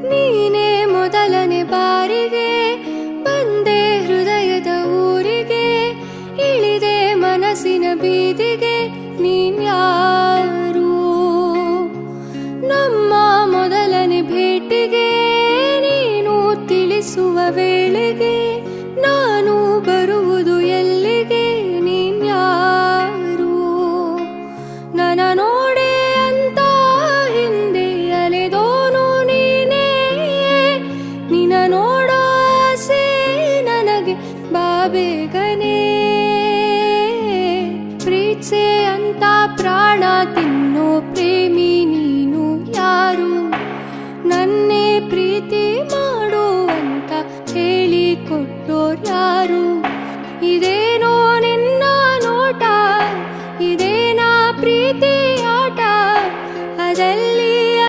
ನೀನೇ ಮೊದಲನೇ ಬಾರಿಗೆ ಬಂದೆ ಹೃದಯದ ಊರಿಗೆ, ಇಳಿದೆ ಮನಸ್ಸಿನ ಬೀದಿಗೆ. ನೀನ್ಯಾರು? ನಮ್ಮ ಮೊದಲನೇ ಭೇಟಿಗೆ ನೀನು ತಿಳಿಸುವ ವೇಳೆಗೆ ನಾನು